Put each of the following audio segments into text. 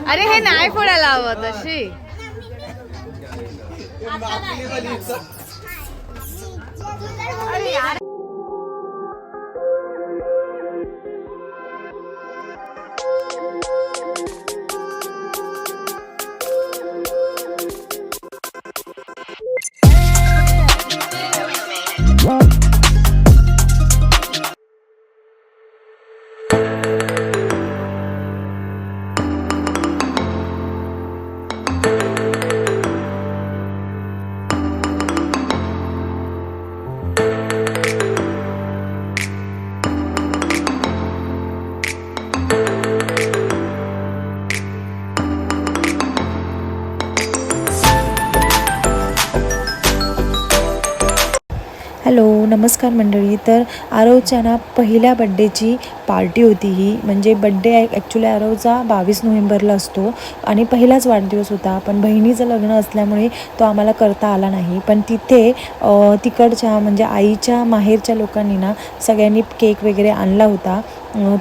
अरे हे नाही फोडायला हवं तशी. हॅलो नमस्कार मंडळी. तर आरवच्या ना पहिल्या बड्डेची पार्टी होती ही. म्हणजे बड्डे ॲक्च्युली आरवचा 22 नोव्हेंबरला असतो आणि पहिलाच वाढदिवस होता. पण बहिणीचं लग्न असल्यामुळे तो आम्हाला करता आला नाही. पण तिथे तिकडच्या म्हणजे आईच्या माहेरच्या लोकांनी ना सगळ्यांनी केक वगैरे आणला होता.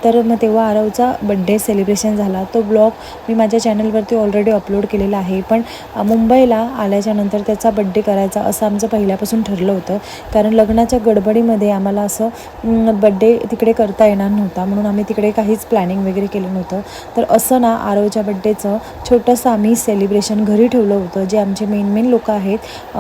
तर मग तेव्हा आरवचा बड्डे सेलिब्रेशन झाला. तो ब्लॉग मी माझ्या चॅनलवरती ऑलरेडी अपलोड केलेला आहे. पण मुंबईला आल्याच्यानंतर त्याचा बड्डे करायचा असं आमचं पहिल्यापासून ठरलं होतं. कारण लग्नाच्या गडबडीमध्ये आम्हाला असं बड्डे तिकडे करता येणार नव्हता, म्हणून आम्ही तिकडे काहीच प्लॅनिंग वगैरे केलं नव्हतं. तर असं ना आरवच्या बड्डेचं छोटंसं आम्ही सेलिब्रेशन घरी ठेवलं होतं. जे आमचे मेन लोकं आहेत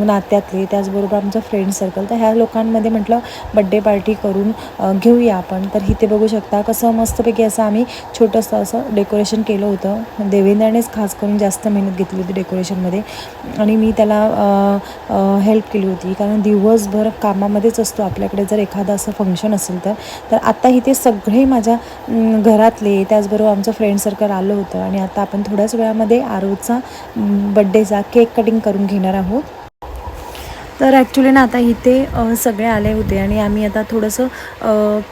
नात्यातले, त्याचबरोबर आमचं फ्रेंड सर्कल. तर ह्या लोकांमध्ये म्हटलं बड्डे पार्टी करून घेऊया आपण. तर इथे बघू शकता कसं मस्तपैकी असं आम्ही छोटंसं असं डेकोरेशन केलं होतं. देवेंद्रनेच खास करून जास्त मेहनत घेतली होती डेकोरेशनमध्ये आणि मी त्याला हेल्प केली होती. कारण दिवसभर कामामध्येच असतो आपल्याकडे जर एखादं असं फंक्शन असेल तर आता इथे सगळे माझ्या घरातले त्याचबरोबर आमचं फ्रेंड सर्कल आलं होतं. आणि आता आपण थोड्याच वेळामध्ये आरवचा बड्डेचा केक कटिंग करून घेणार आहोत. तर ॲक्च्युली ना आता इथे सगळे आले होते आणि आम्ही आता थोडंसं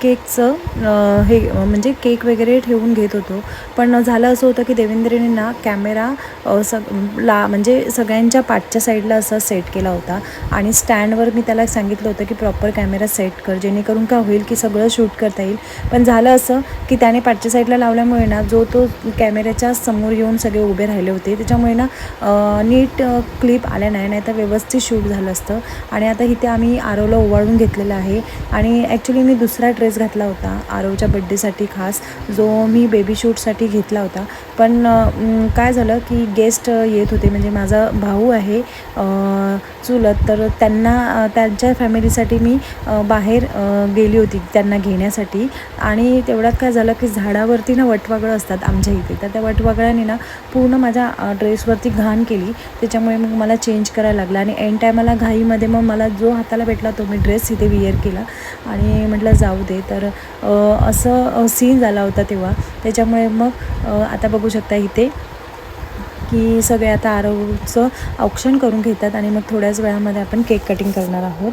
केकचं हे म्हणजे केक वगैरे ठेवून घेत होतो. पण झालं असं होतं की देवेंद्रने ना कॅमेरा म्हणजे सगळ्यांच्या पाठच्या साईडला असा सेट केला होता आणि स्टँडवर मी त्याला सांगितलं होतं की प्रॉपर कॅमेरा सेट कर, जेणेकरून काय होईल की सगळं शूट करता येईल. पण झालं असं की त्याने पाठच्या साईडला लावल्यामुळे ना तो कॅमेऱ्याच्या समोर येऊन सगळे उभे राहिले होते. त्याच्यामुळे ना नीट क्लिप आल्या नाही तर व्यवस्थित शूट झालं असतं. आणि आता इथे आम्ही आरवला ओवाळून घेतलेला आहे. आणि ॲक्च्युली मी दुसरा ड्रेस घातला होता आरवच्या बड्डेसाठी खास, जो मी बेबी शूटसाठी घेतला होता. पण काय झालं की गेस्ट येत होते, म्हणजे माझा भाऊ आहे चुलत, तर त्यांच्या फॅमिलीसाठी मी बाहेर गेली होती त्यांना घेण्यासाठी. आणि तेवढ्यात काय झालं की झाडावरती ना वटवागळं असतात आमच्या इथे, तर त्या वटवागळ्याने ना पूर्ण माझ्या ड्रेसवरती घाण केली. त्याच्यामुळे मग मला चेंज करायला लागला आणि एंड टायमाला घाईमध्ये मग मला जो हाताला भेटला तो मी ड्रेस इथे विअर केला आणि म्हटलं जाऊ दे. तर असं सीन झाला होता तेव्हा. त्याच्यामुळे मग आता बघू शकता इथे की सगळे आता आरवचं औक्षण करून घेतात आणि मग थोड्याच वेळामध्ये आपण केक कटिंग करणार आहोत.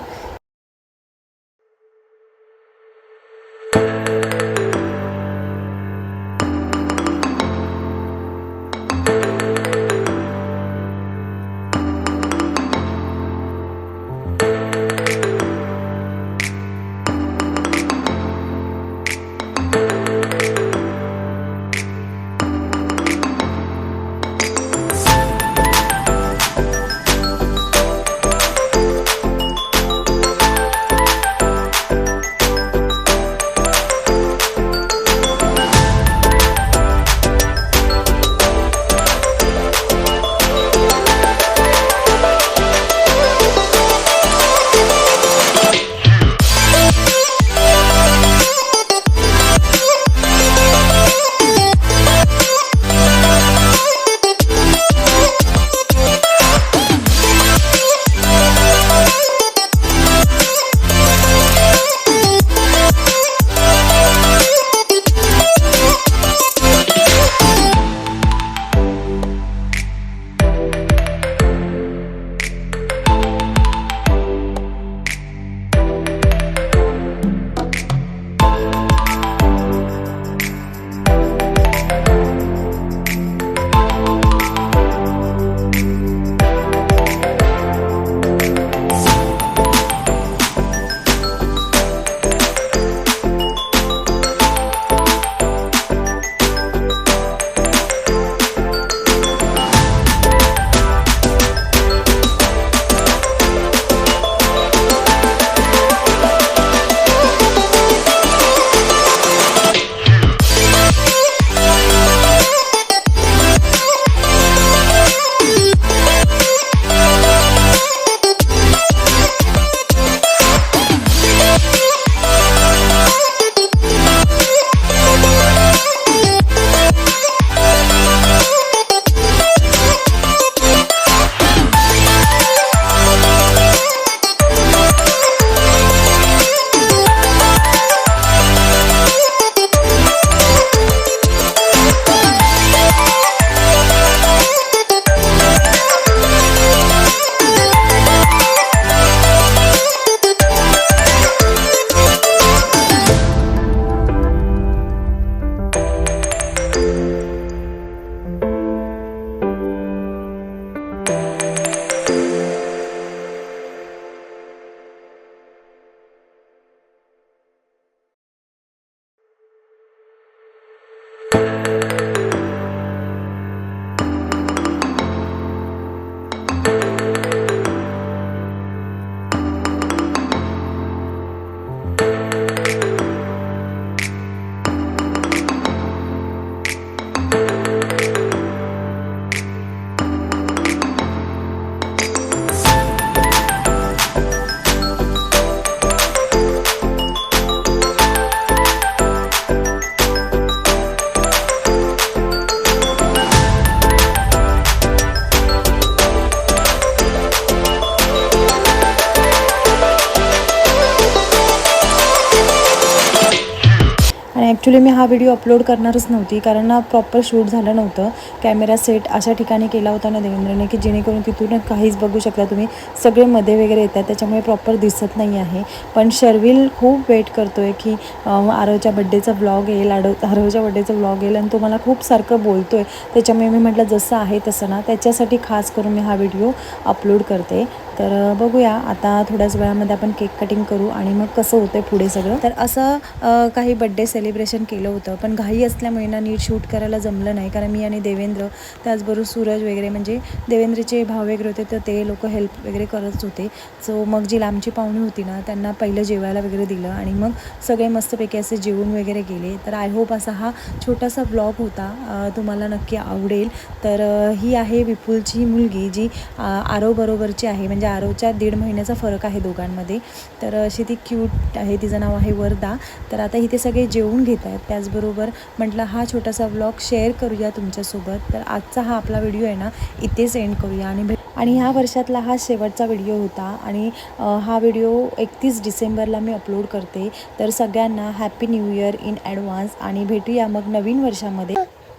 आणि ॲक्च्युली मी हा व्हिडिओ अपलोड करणारच नव्हती, कारण ना प्रॉपर शूट झालं नव्हतं. कॅमेरा सेट अशा ठिकाणी केला होता ना देवेंद्रने की जेणेकरून तिथून काहीच बघू शकता तुम्ही, सगळे मध्ये वगैरे येतात त्याच्यामुळे प्रॉपर दिसत नाही आहे. पण शर्विल खूप वेट करतो आहे की आरवच्या बड्डेचा व्लॉग येईल, आरवच्या बड्डेचा व्लॉग येईल आणि तो मला खूप सारखं बोलतो आहे. त्याच्यामुळे मी म्हटलं जसं आहे तसं ना त्याच्यासाठी खास करून मी हा व्हिडिओ अपलोड करते. तर बघूया आता थोड्याच वेळामध्ये आपण केक कटिंग करू आणि मग कसं होतं पुढे सगळं. तर असं काही बड्डे सेलिब्रेशन केलं होतं, पण घाई असल्यामुळे ना नीट शूट करायला जमलं नाही, कारण मी आणि देवेंद्र त्याचबरोबर सूरज वगैरे म्हणजे देवेंद्रचे भाव वगैरे होते तर ते लोक हेल्प वगैरे करत होते. सो मग जी लांबची पाहुणी होती ना त्यांना पहिलं जेवायला वगैरे दिलं आणि मग सगळे मस्तपैकी असे जेवून वगैरे गेले. तर आय होप असा हा छोटासा ब्लॉग होता, तुम्हाला नक्की आवडेल. तर ही आहे विपुलची मुलगी जी आरवबरोबरची आहे, म्हणजे आरवच्या 1.5 महिन्याचा फरक आहे दोघांमध्ये. तर अशी ती क्यूट आहे, तिचं नाव आहे वरदा. तर आता इथे सगळे जेवून घेत आहेत. त्याचबरोबर म्हटलं हा छोटासा व्लॉग शेअर करूया तुमच्यासोबत. तर आजचा हा आपला व्हिडिओ आहे ना इथे सेंड करूया आणि ह्या वर्षातला हा शेवटचा व्हिडिओ होता आणि हा व्हिडिओ 31 डिसेंबरला मी अपलोड करते. तर सगळ्यांना happy new year in advance आणि भेटूया मग नवीन वर्षामध्ये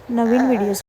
नवीन व्हिडिओ.